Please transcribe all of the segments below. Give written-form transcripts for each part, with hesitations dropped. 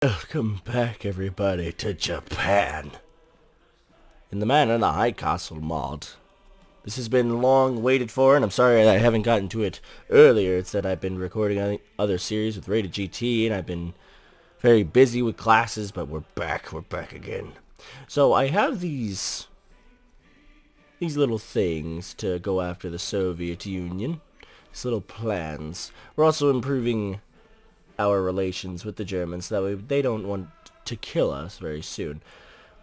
Welcome back, everybody, to Japan. In the Man in the High Castle mod. This has been long waited for, and I'm sorry I haven't gotten to it earlier. It's that I've been recording other series with Rated GT, and I've been very busy with classes, but we're back again. So I have these little things to go after the Soviet Union. These little plans. We're also improving our relations with the Germans, so that way they don't want to kill us very soon.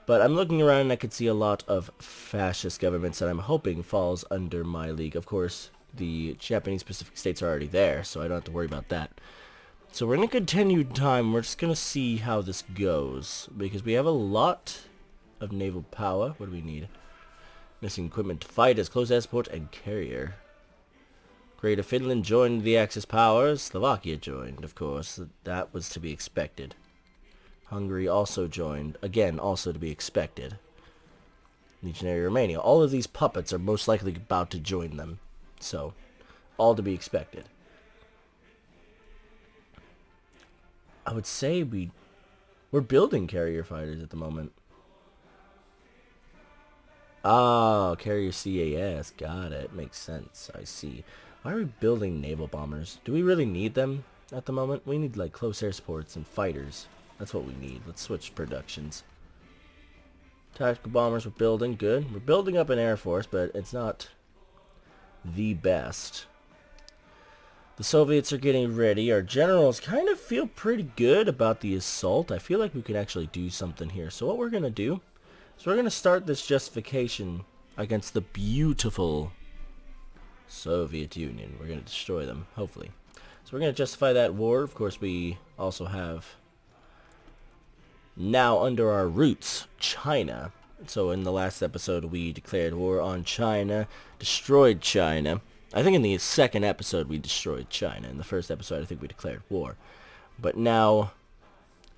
But I'm looking around and I can see a lot of fascist governments that I'm hoping falls under my league. Of course, the Japanese Pacific states are already there, so I don't have to worry about that. So we're going to continue time. We're just going to see how this goes, because we have a lot of naval power. What do we need? Missing equipment to fight as close escort and carrier. Greater Finland joined the Axis powers. Slovakia joined, of course. That was to be expected. Hungary also joined. Again, also to be expected. Legionary Romania. All of these puppets are most likely about to join them. So, all to be expected. I would say we're building carrier fighters at the moment. Oh, carrier CAS. Got it. Makes sense. I see. Why are we building naval bombers? Do we really need them at the moment? We need like close air supports and fighters. That's what we need. Let's switch productions. Tactical bombers we're building. Good. We're building up an air force, but it's not the best. The Soviets are getting ready. Our generals kind of feel pretty good about the assault. I feel like we can actually do something here. So what we're going to do is we're going to start this justification against the beautiful Soviet Union. We're going to destroy them, hopefully. So we're going to justify that war. Of course, we also have now under our roots China. So in the last episode, we declared war on China, destroyed China. I think in the second episode, we destroyed China. In the first episode, I think we declared war. But now,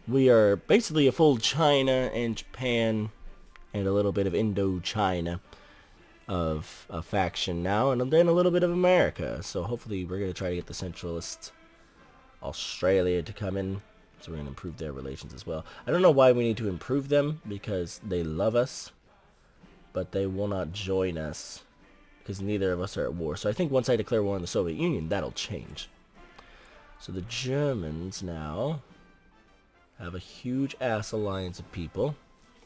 we are basically a full China and Japan and a little bit of Indochina of a faction now, and then a little bit of America. So hopefully we're going to try to get the Centralists, Australia, to come in. So we're going to improve their relations as well. I don't know why we need to improve them, because they love us, but they will not join us, because neither of us are at war. So I think once I declare war on the Soviet Union, that'll change. So the Germans now have a huge ass alliance of people.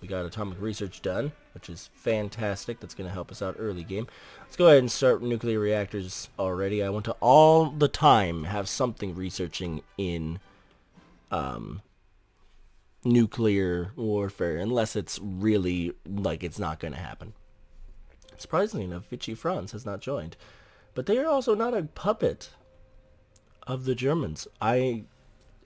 We got atomic research done, which is fantastic. That's going to help us out early game. Let's go ahead and start nuclear reactors already. I want to all the time have something researching in nuclear warfare, unless it's really like it's not going to happen. Surprisingly enough, Vichy France has not joined. But they are also not a puppet of the Germans. I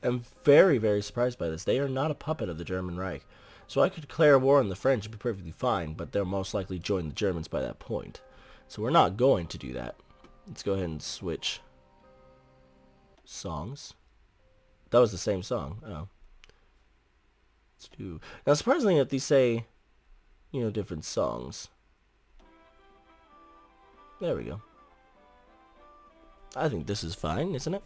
am very, very surprised by this. They are not a puppet of the German Reich. So I could declare war on the French and be perfectly fine, but they'll most likely join the Germans by that point. So we're not going to do that. Let's go ahead and switch songs. That was the same song. Oh. Let's do... Now, surprisingly enough, these say, different songs. There we go. I think this is fine, isn't it?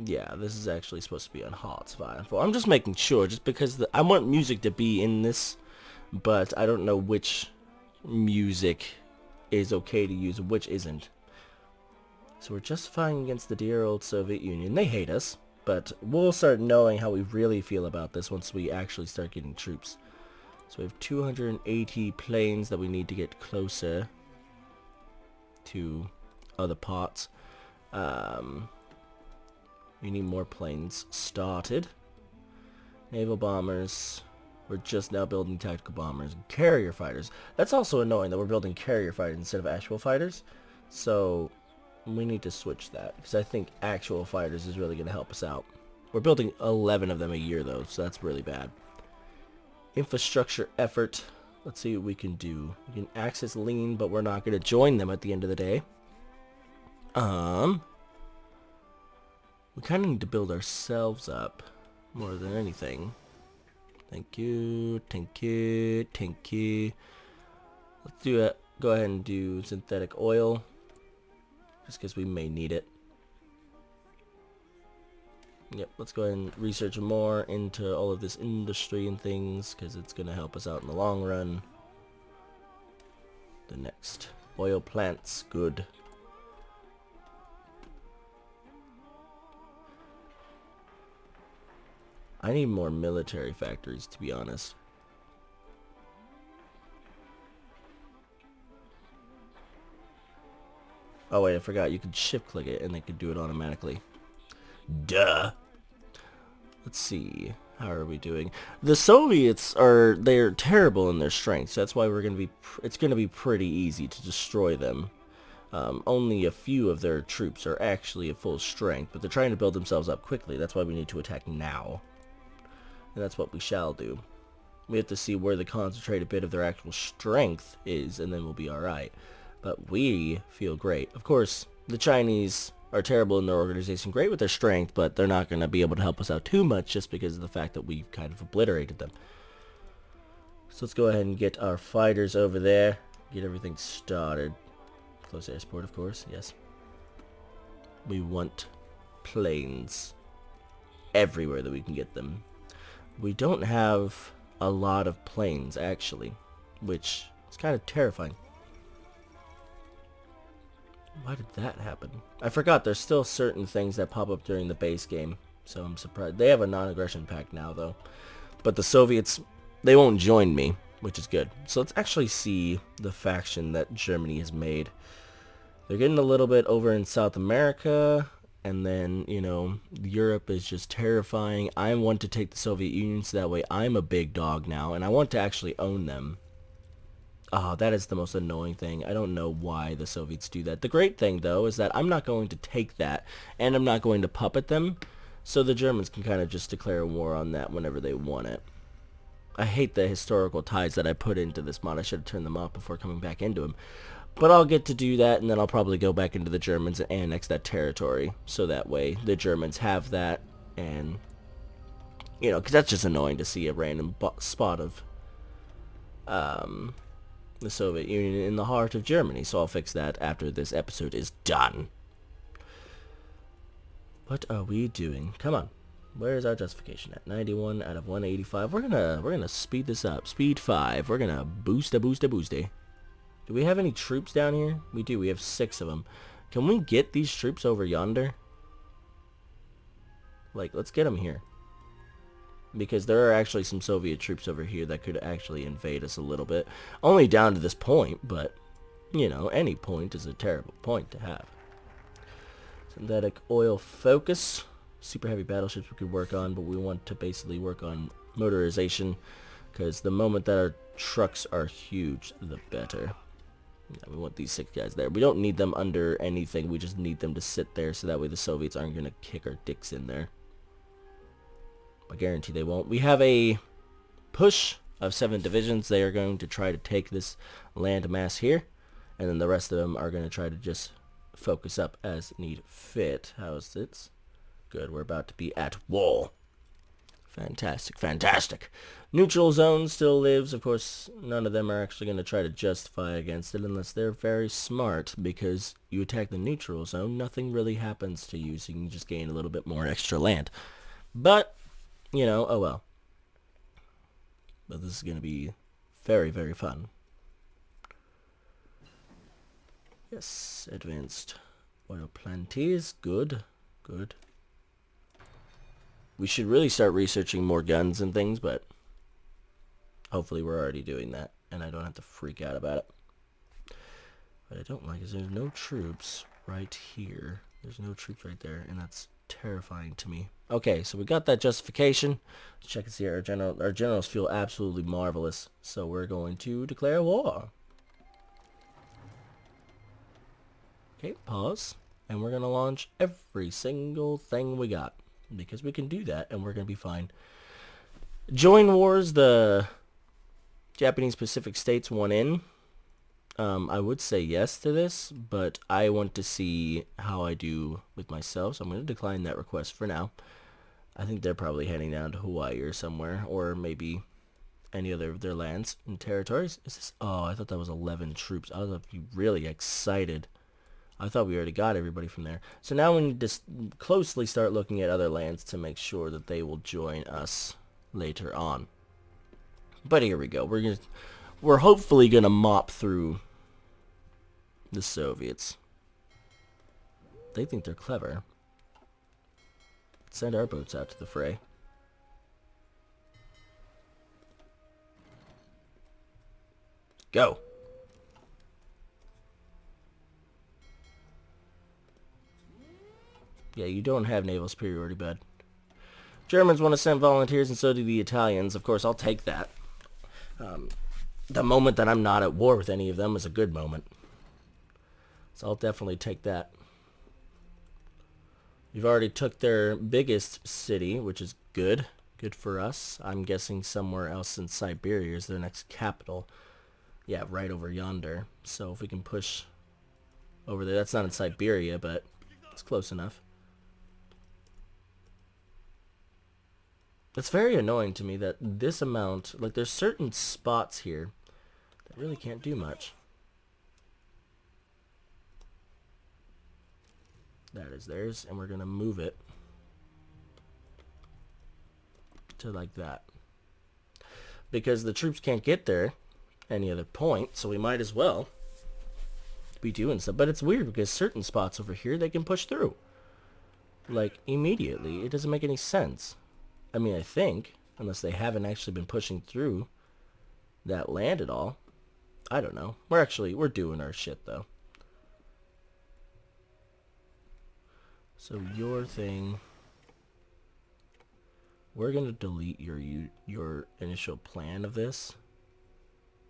Yeah, this is actually supposed to be on hotspot. I'm just making sure, just because I want music to be in this, but I don't know which music is okay to use and which isn't. So we're justifying against the dear old Soviet Union. They hate us, but we'll start knowing how we really feel about this once we actually start getting troops. So we have 280 planes that we need to get closer to other parts. We need more planes started. Naval bombers. We're just now building tactical bombers. Carrier fighters. That's also annoying that we're building carrier fighters instead of actual fighters. So we need to switch that, because I think actual fighters is really going to help us out. We're building 11 of them a year though, so that's really bad. Infrastructure effort. Let's see what we can do. We can access lean, but we're not going to join them at the end of the day. We kind of need to build ourselves up more than anything. Thank you, thank you, thank you. Let's do it. Go ahead and do synthetic oil, just because we may need it. Yep, let's go ahead and research more into all of this industry and things, because it's going to help us out in the long run. The next. Oil plants, good. I need more military factories, to be honest. Oh wait, I forgot. You could shift click it and they could do it automatically. Duh. Let's see. How are we doing? The Soviets they're terrible in their strength, so that's why it's gonna be pretty easy to destroy them. Only a few of their troops are actually at full strength, but they're trying to build themselves up quickly. That's why we need to attack now. And that's what we shall do. We have to see where the concentrated bit of their actual strength is, and then we'll be alright. But we feel great. Of course, the Chinese are terrible in their organization, great with their strength, but they're not going to be able to help us out too much just because of the fact that we've kind of obliterated them. So let's go ahead and get our fighters over there, get everything started. Close air support, of course, yes. We want planes everywhere that we can get them. We don't have a lot of planes, actually, which is kind of terrifying. Why did that happen? I forgot there's still certain things that pop up during the base game, so I'm surprised. They have a non-aggression pact now, though. But the Soviets, they won't join me, which is good. So let's actually see the faction that Germany has made. They're getting a little bit over in South America, and then, you know, Europe is just terrifying. I want to take the Soviet Union, so that way I'm a big dog now, and I want to actually own them. Oh, that is the most annoying thing. I don't know why the Soviets do that. The great thing, though, is that I'm not going to take that, and I'm not going to puppet them, so the Germans can kind of just declare war on that whenever they want it. I hate the historical ties that I put into this mod. I should have turned them off before coming back into them. But I'll get to do that, and then I'll probably go back into the Germans and annex that territory, so that way the Germans have that, and, you know, because that's just annoying to see a random spot of, the Soviet Union in the heart of Germany, so I'll fix that after this episode is done. What are we doing? Come on. Where is our justification at? 91 out of 185. We're gonna speed this up. Speed 5. We're gonna boost. Do we have any troops down here? We do. We have 6 of them. Can we get these troops over yonder? Like, let's get them here. Because there are actually some Soviet troops over here that could actually invade us a little bit. Only down to this point, but, you know, any point is a terrible point to have. Synthetic oil focus. Super heavy battleships we could work on, but we want to basically work on motorization, because the moment that our trucks are huge, the better. Yeah, we want these 6 guys there. We don't need them under anything. We just need them to sit there, so that way the Soviets aren't going to kick our dicks in there. I guarantee they won't. We have a push of 7 divisions. They are going to try to take this land mass here, and then the rest of them are going to try to just focus up as need fit. How's it? Good, we're about to be at war. Fantastic, fantastic. Neutral zone still lives. Of course, none of them are actually going to try to justify against it unless they're very smart, because you attack the neutral zone, nothing really happens to you, so you can just gain a little bit more extra land. But, you know, oh well. But this is going to be very, very fun. Yes, advanced oil planties. Good, good. We should really start researching more guns and things, but hopefully we're already doing that, and I don't have to freak out about it. What I don't like is there's no troops right here. There's no troops right there, and that's terrifying to me. Okay, so we got that justification. Let's check and see our generals feel absolutely marvelous. So we're going to declare war. Okay, pause. And we're going to launch every single thing we got, because we can do that, and we're going to be fine. Join wars, the Japanese Pacific states want in. I would say yes to this, but I want to see how I do with myself, so I'm going to decline that request for now. I think they're probably heading down to Hawaii or somewhere, or maybe any other of their lands and territories. Is this? Oh, I thought that was 11 troops. I was really excited. I thought we already got everybody from there. So now we need to closely start looking at other lands to make sure that they will join us later on. But here we go. We're hopefully gonna mop through the Soviets. They think they're clever. Let's send our boats out to the fray. Go. Yeah, you don't have naval superiority, bud. Germans want to send volunteers, and so do the Italians. Of course, I'll take that. The moment that I'm not at war with any of them is a good moment. So I'll definitely take that. We've already took their biggest city, which is good. Good for us. I'm guessing somewhere else in Siberia is their next capital. Yeah, right over yonder. So if we can push over there. That's not in Siberia, but it's close enough. It's very annoying to me that this amount, like there's certain spots here that really can't do much. That is theirs, and we're going to move it to like that. Because the troops can't get there any other point, so we might as well be doing stuff. But it's weird because certain spots over here they can push through. Like, immediately. It doesn't make any sense. I mean, I think, unless they haven't actually been pushing through that land at all. I don't know. We're doing our shit, though. So your thing, we're going to delete your initial plan of this,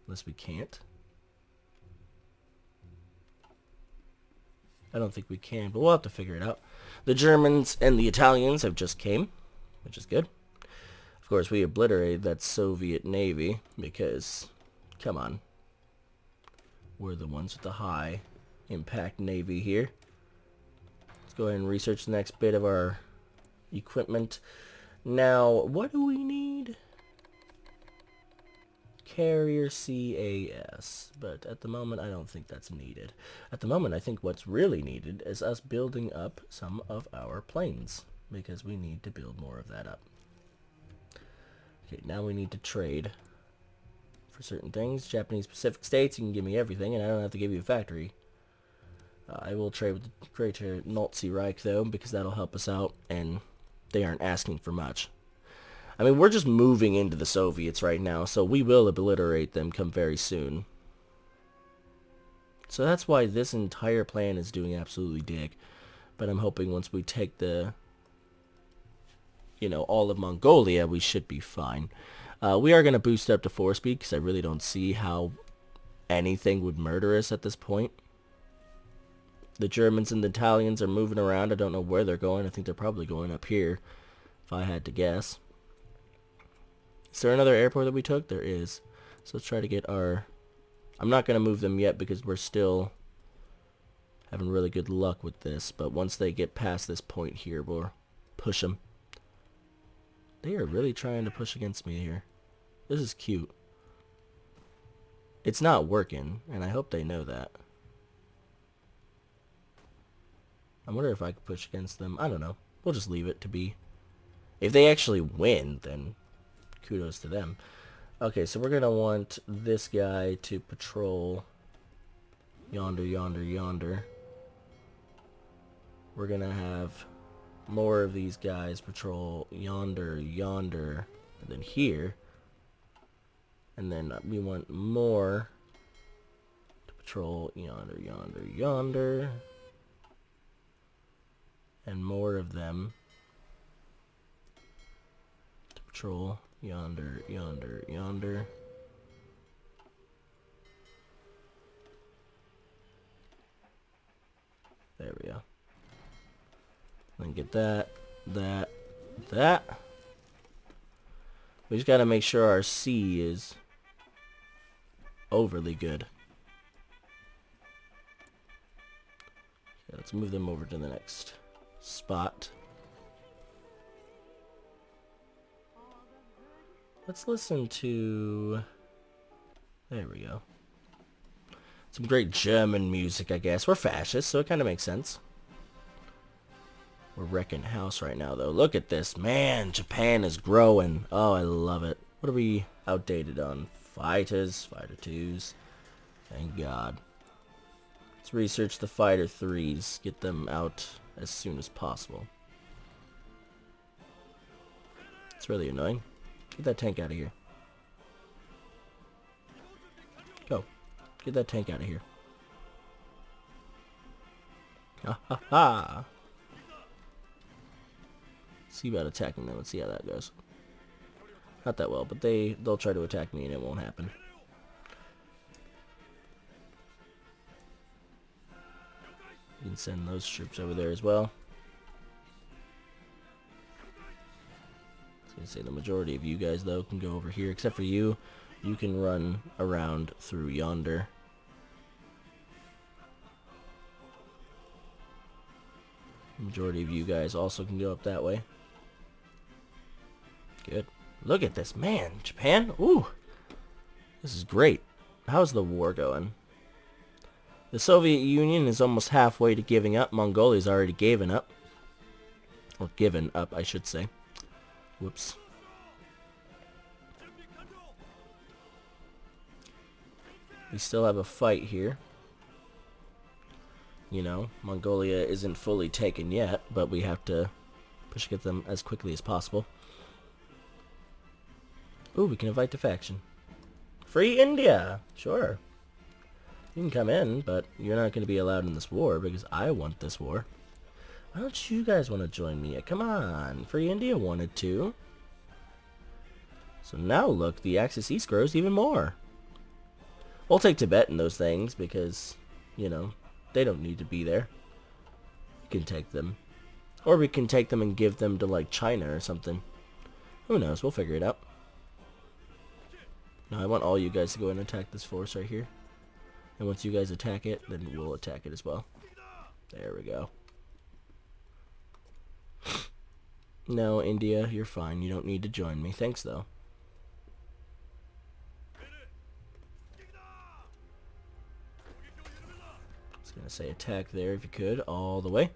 unless we can't. I don't think we can, but we'll have to figure it out. The Germans and the Italians have just came, which is good. Of course, we obliterated that Soviet Navy because, come on, we're the ones with the high impact Navy here. Let's go ahead and research the next bit of our equipment. Now, what do we need? Carrier CAS, but at the moment I don't think that's needed. At the moment I think what's really needed is us building up some of our planes, because we need to build more of that up. Okay, now we need to trade for certain things. Japanese Pacific States, you can give me everything and I don't have to give you a factory. I will trade with the Greater Nazi Reich though, because that'll help us out, and they aren't asking for much. I mean, we're just moving into the Soviets right now, so we will obliterate them come very soon. So that's why this entire plan is doing absolutely dig. But I'm hoping once we take the, all of Mongolia, we should be fine. We are going to boost up to 4-speed, because I really don't see how anything would murder us at this point. The Germans and the Italians are moving around. I don't know where they're going. I think they're probably going up here, if I had to guess. Is there another airport that we took? There is. So let's try to get our... I'm not going to move them yet because we're still having really good luck with this. But once they get past this point here, we'll push them. They are really trying to push against me here. This is cute. It's not working, and I hope they know that. I wonder if I could push against them. I don't know. We'll just leave it to be. If they actually win, then kudos to them. Okay, so we're going to want this guy to patrol yonder, yonder, yonder. We're going to have more of these guys patrol yonder, yonder, and then here. And then we want more to patrol yonder, yonder, yonder. And more of them to patrol yonder, yonder, yonder. There we go. Then get that, that, that. We just gotta make sure our C is overly good. Okay, let's move them over to the next spot. Let's listen to... There we go. Some great German music, I guess. We're fascists, so it kind of makes sense. We're wrecking house right now, though. Look at this. Man, Japan is growing. Oh, I love it. What are we outdated on? Fighters, Fighter 2s. Thank God. Let's research the Fighter 3s. Get them out as soon as possible. It's really annoying. Get that tank out of here. Go. Get that tank out of here. Ha ha ha. See about attacking them. Let's see how that goes. Not that well, but they'll try to attack me and it won't happen. You can send those troops over there as well. I was gonna say the majority of you guys though can go over here, except for you. You can run around through yonder. The majority of you guys also can go up that way. Good. Look at this, man. Japan? Ooh. This is great. How's the war going? The Soviet Union is almost halfway to giving up. Mongolia's already given up. Or given up, I should say. Whoops. We still have a fight here. You know, Mongolia isn't fully taken yet, but we have to push against them as quickly as possible. Ooh, we can invite defection. Free India! Sure. You can come in, but you're not going to be allowed in this war because I want this war. Why don't you guys want to join me? Come on. Free India wanted to. So now look, the Axis East grows even more. We'll take Tibet and those things because, you know, they don't need to be there. We can take them. Or we can take them and give them to, like, China or something. Who knows? We'll figure it out. No, I want all you guys to go and attack this force right here. And once you guys attack it, then we'll attack it as well. There we go. No, India, you're fine. You don't need to join me. Thanks, though. I was going to say attack there if you could, all the way.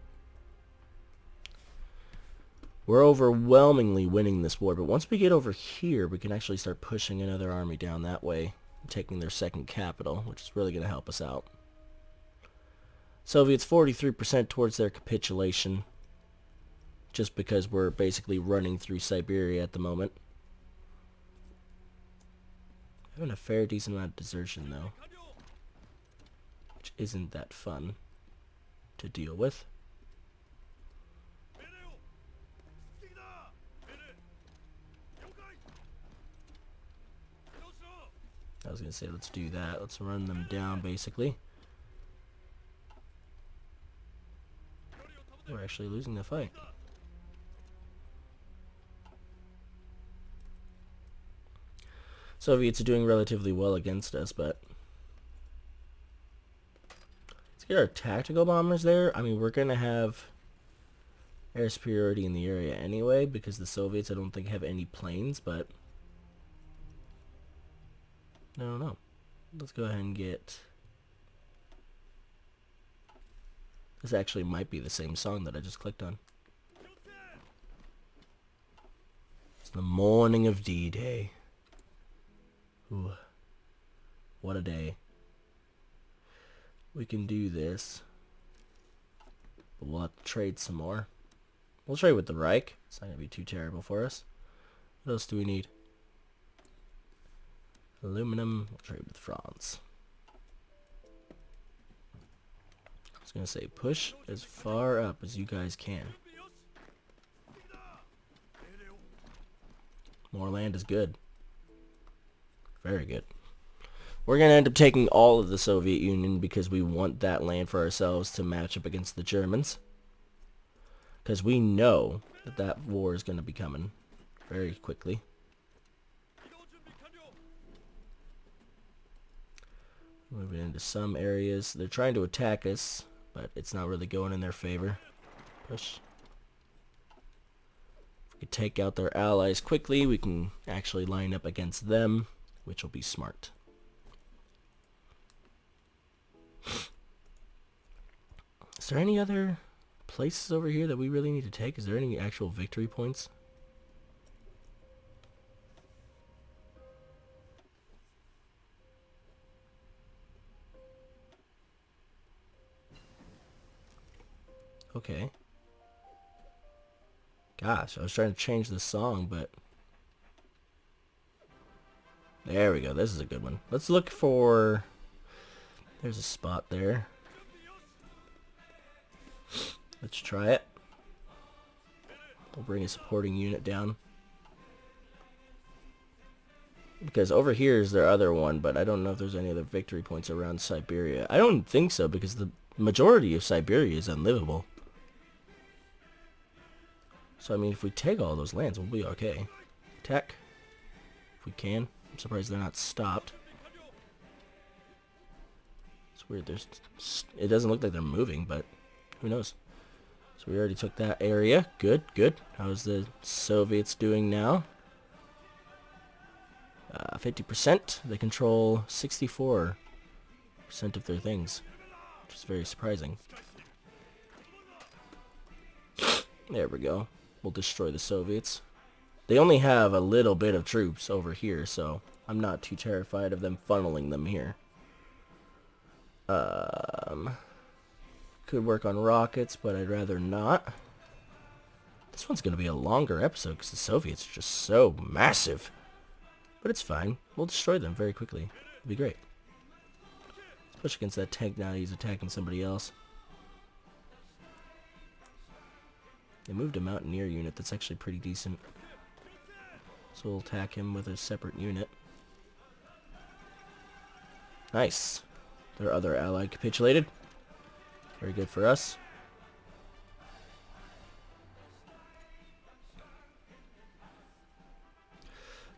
We're overwhelmingly winning this war, but once we get over here, we can actually start pushing another army down that way, taking their second capital, which is really going to help us out. Soviets 43% towards their capitulation, just because we're basically running through Siberia at the moment. Having a fair decent amount of desertion though, which isn't that fun to deal with. I was going to say, let's do that. Let's run them down, basically. We're actually losing the fight. Soviets are doing relatively well against us, but... let's get our tactical bombers there. I mean, we're going to have air superiority in the area anyway, because the Soviets, I don't think, have any planes, but... no. Let's go ahead and get... this actually might be the same song that I just clicked on. It's the morning of D-Day. Ooh. What a day. We can do this. But we'll have to trade some more. We'll trade with the Reich. It's not going to be too terrible for us. What else do we need? Aluminum. We'll trade with France. I was going to say push as far up as you guys can. More land is good. Very good. We're going to end up taking all of the Soviet Union because we want that land for ourselves to match up against the Germans. Because we know that that war is going to be coming very quickly. Moving into some areas. They're trying to attack us, but it's not really going in their favor. Push. If we could take out their allies quickly, we can actually line up against them, which will be smart. Is there any other places over here that we really need to take? Is there any actual victory points? Okay. Gosh, I was trying to change the song, but... There we go. This is a good one. Let's look for... There's a spot there. Let's try it. We'll bring a supporting unit down. Because over here is their other one, but I don't know if there's any other victory points around Siberia. I don't think so, because the majority of Siberia is unlivable. So, I mean, if we take all those lands, we'll be okay. Attack. If we can. I'm surprised they're not stopped. It's weird. It doesn't look like they're moving, but who knows? So we already took that area. Good, good. How's the Soviets doing now? 50%. They control 64% of their things, which is very surprising. There we go. We'll destroy the Soviets. They only have a little bit of troops over here, so I'm not too terrified of them funneling them here. Could work on rockets, but I'd rather not. This one's going to be a longer episode because the Soviets are just so massive. But it's fine. We'll destroy them very quickly. It'll be great. Let's push against that tank now that he's attacking somebody else. They moved a mountaineer unit that's actually pretty decent. So we'll attack him with a separate unit. Nice. Their other ally capitulated. Very good for us.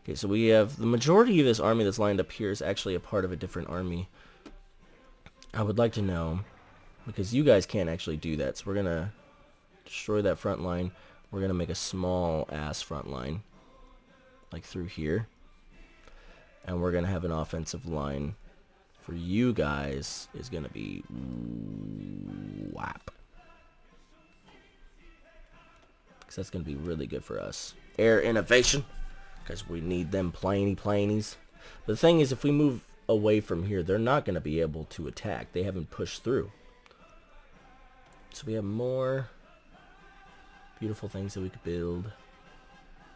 Okay, so we have the majority of this army that's lined up here is actually a part of a different army. I would like to know, because you guys can't actually do that, so we're going to destroy that front line. We're going to make a small ass front line, like through here. And we're going to have an offensive line for you guys is going to be WAP. Because that's going to be really good for us. Air innovation. Because we need them planies. The thing is, if we move away from here, they're not going to be able to attack. They haven't pushed through. So we have more beautiful things that we could build.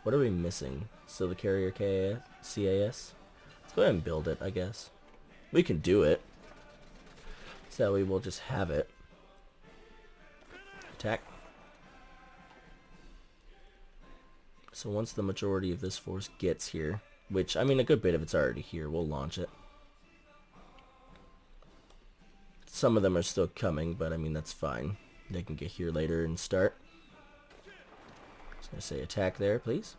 What are we missing? Still the carrier CAS? Let's go ahead and build it, I guess. We can do it. So that way we'll just have it. Attack. So once the majority of this force gets here, which, I mean, a good bit of it's already here, we'll launch it. Some of them are still coming, but I mean, that's fine. They can get here later and start. I was going to say attack there, please.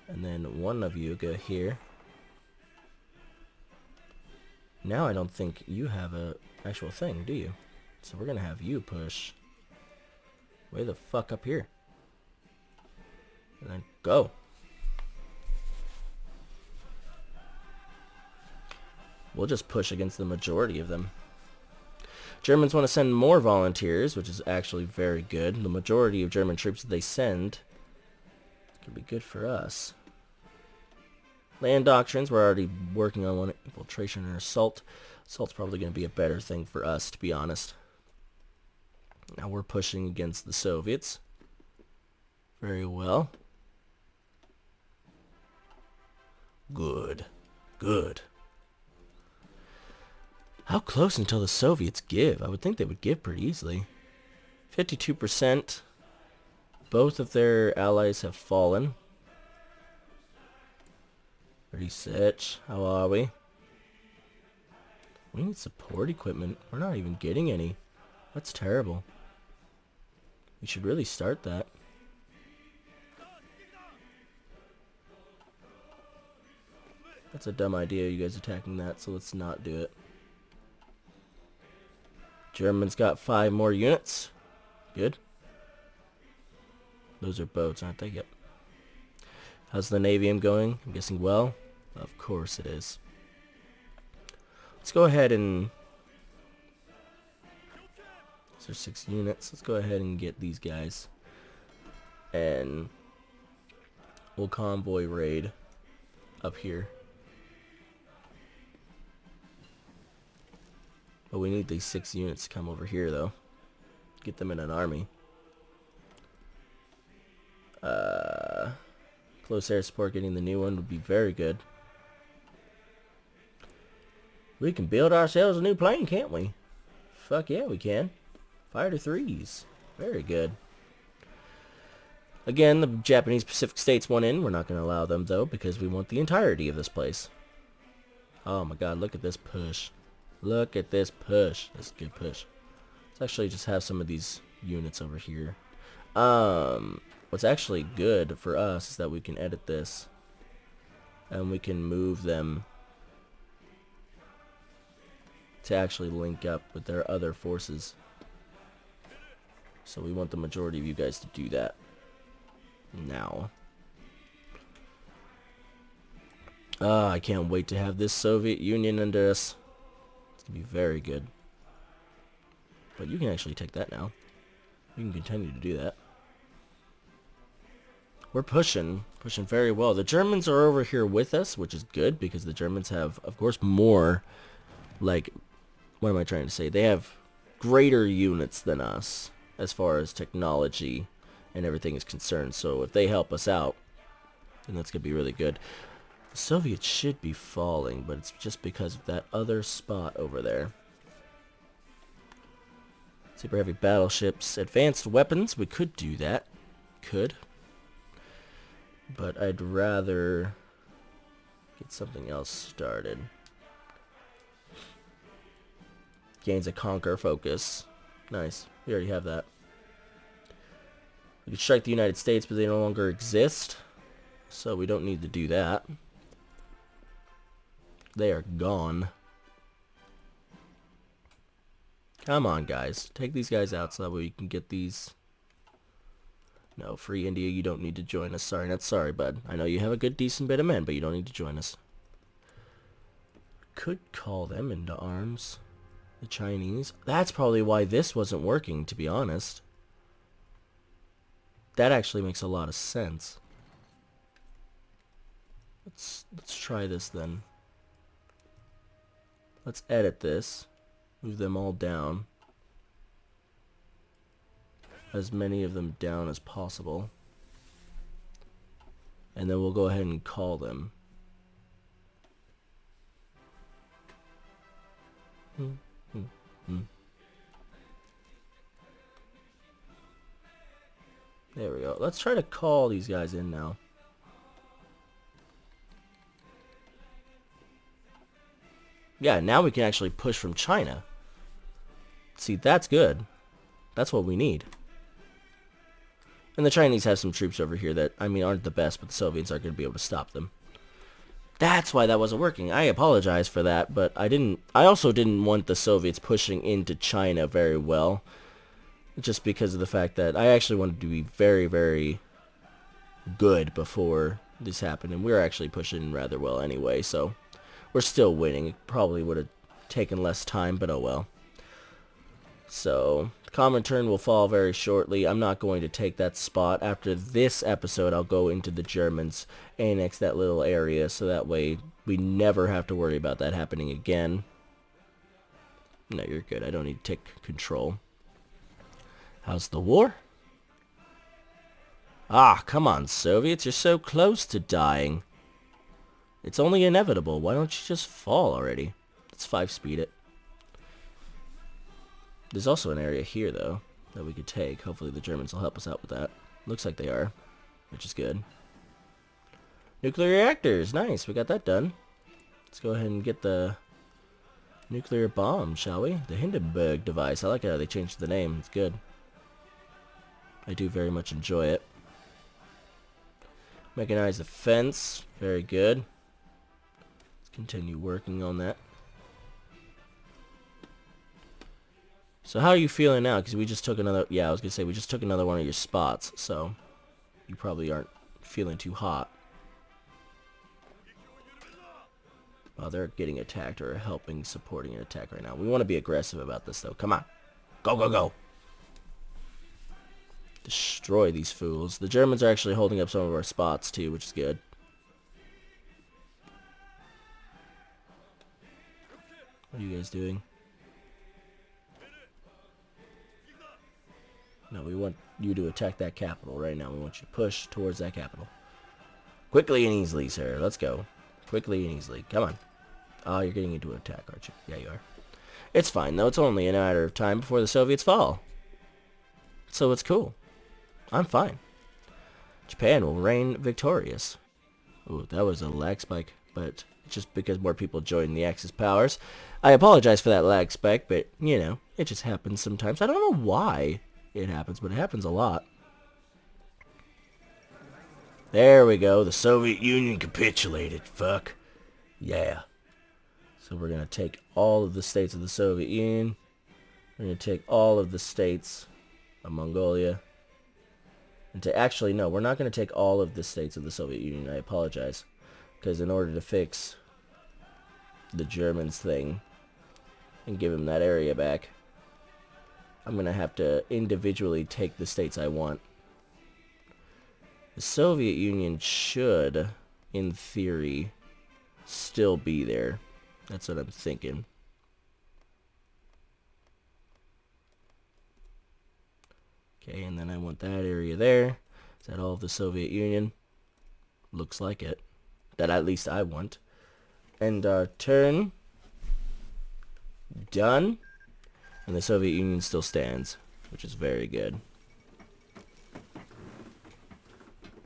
And then one of you go here. Now I don't think you have a actual thing, do you? So we're going to have you push way the fuck up here. And then go. We'll just push against the majority of them. Germans want to send more volunteers, which is actually very good. The majority of German troops that they send could be good for us. Land doctrines, we're already working on one. Infiltration and assault. Assault's probably going to be a better thing for us, to be honest. Now we're pushing against the Soviets. Very well. Good. Good. How close until the Soviets give? I would think they would give pretty easily. 52%. Both of their allies have fallen. 36. How are we? We need support equipment. We're not even getting any. That's terrible. We should really start that. That's a dumb idea, you guys attacking that, so let's not do it. Germans got 5 more units. Good. Those are boats, aren't they? Yep. How's the Navium going? I'm guessing well. Of course it is. Let's go ahead and Those are 6 units. Let's go ahead and get these guys. And we'll convoy raid up here. But we need these 6 units to come over here, though. Get them in an army. Close air support, getting the new one would be very good. We can build ourselves a new plane, can't we? Fuck yeah, we can. Fighter 3s. Very good. Again, the Japanese Pacific States want in. We're not going to allow them, though, because we want the entirety of this place. Oh my god, look at this push. Look at this push. That's a good push. Let's actually just have some of these units over here. What's actually good for us is that we can edit this. And we can move them to actually link up with their other forces. So we want the majority of you guys to do that now. I can't wait to have this Soviet Union under us. It's going to be very good. But you can actually take that now. You can continue to do that. We're pushing very well. The Germans are over here with us, which is good because the Germans have, of course, more, like, what am I trying to say? They have greater units than us as far as technology and everything is concerned. So if they help us out, then that's going to be really good. The Soviets should be falling, but it's just because of that other spot over there. Super heavy battleships. Advanced weapons, we could do that. Could. But I'd rather get something else started. Gains a conquer focus. Nice. We already have that. We could strike the United States, but they no longer exist. So we don't need to do that. They are gone. Come on, guys. Take these guys out so that way we can get these. No, Free India, you don't need to join us. Sorry, not sorry, bud. I know you have a good, decent bit of men, but you don't need to join us. Could call them into arms. The Chinese. That's probably why this wasn't working, to be honest. That actually makes a lot of sense. Let's try this then. Let's edit this. Move them all down. As many of them down as possible. And then we'll go ahead and call them. There we go. Let's try to call these guys in now. Yeah, now we can actually push from China. See, that's good. That's what we need. And the Chinese have some troops over here that, I mean, aren't the best, but the Soviets aren't going to be able to stop them. That's why that wasn't working. I apologize for that, but I also didn't want the Soviets pushing into China very well. Just because of the fact that I actually wanted to be very, very good before this happened. And we were actually pushing rather well anyway, so we're still winning. It probably would have taken less time, but oh well. So, common turn will fall very shortly. I'm not going to take that spot. After this episode, I'll go into the Germans, annex that little area, so that way we never have to worry about that happening again. No, you're good. I don't need to take control. How's the war? Ah, come on, Soviets. You're so close to dying. It's only inevitable. Why don't you just fall already? Let's 5-speed it. There's also an area here, though, that we could take. Hopefully the Germans will help us out with that. Looks like they are, which is good. Nuclear reactors. Nice. We got that done. Let's go ahead and get the nuclear bomb, shall we? The Hindenburg device. I like how they changed the name. It's good. I do very much enjoy it. Mechanized defense. Very good. Let's continue working on that. So how are you feeling now? Because we just took another... Yeah, I was going to say, we just took another one of your spots. So you probably aren't feeling too hot. Well, they're getting attacked or helping, supporting an attack right now. We want to be aggressive about this, though. Come on. Go, go, go. Destroy these fools. The Germans are actually holding up some of our spots too, which is good. What are you guys doing? No, we want you to attack that capital right now. We want you to push towards that capital. Quickly and easily, sir. Let's go. Quickly and easily. Come on. Oh, you're getting into an attack, aren't you? Yeah, you are. It's fine, though. It's only a matter of time before the Soviets fall. So it's cool. I'm fine. Japan will reign victorious. Ooh, that was a lag spike, but just because more people join the Axis powers. I apologize for that lag spike, but, you know, it just happens sometimes. I don't know why it happens, but it happens a lot. There we go. The Soviet Union capitulated. Fuck. Yeah. So we're going to take all of the states of the Soviet Union. We're going to take all of the states of Mongolia. And to actually, no, we're not going to take all of the states of the Soviet Union. I apologize. Because in order to fix the Germans thing and give them that area back, I'm going to have to individually take the states I want. The Soviet Union should, in theory, still be there. That's what I'm thinking. Okay, and then I want that area there. Is that all of the Soviet Union? Looks like it. That at least I want. And turn. Done. And the Soviet Union still stands, which is very good.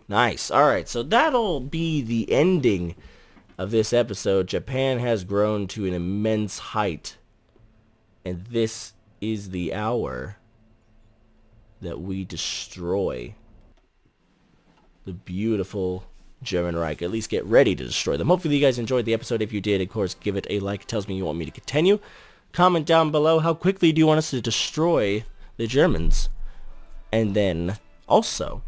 Nice. Alright, so that'll be the ending of this episode. Japan has grown to an immense height. And this is the hour that we destroy the beautiful German Reich. At least get ready to destroy them. Hopefully you guys enjoyed the episode. If you did, of course, give it a like. It tells me you want me to continue. Comment down below how quickly do you want us to destroy the Germans. And then also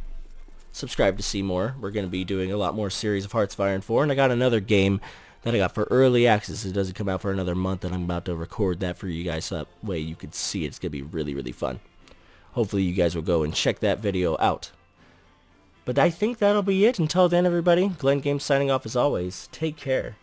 subscribe to see more. We're going to be doing a lot more series of Hearts of Iron 4. And I got another game that I got for early access. It doesn't come out for another month, and I'm about to record that for you guys so that way you could see it. It's going to be really, really fun. Hopefully you guys will go and check that video out. But I think that'll be it. Until then, everybody, Glenn Games signing off as always. Take care.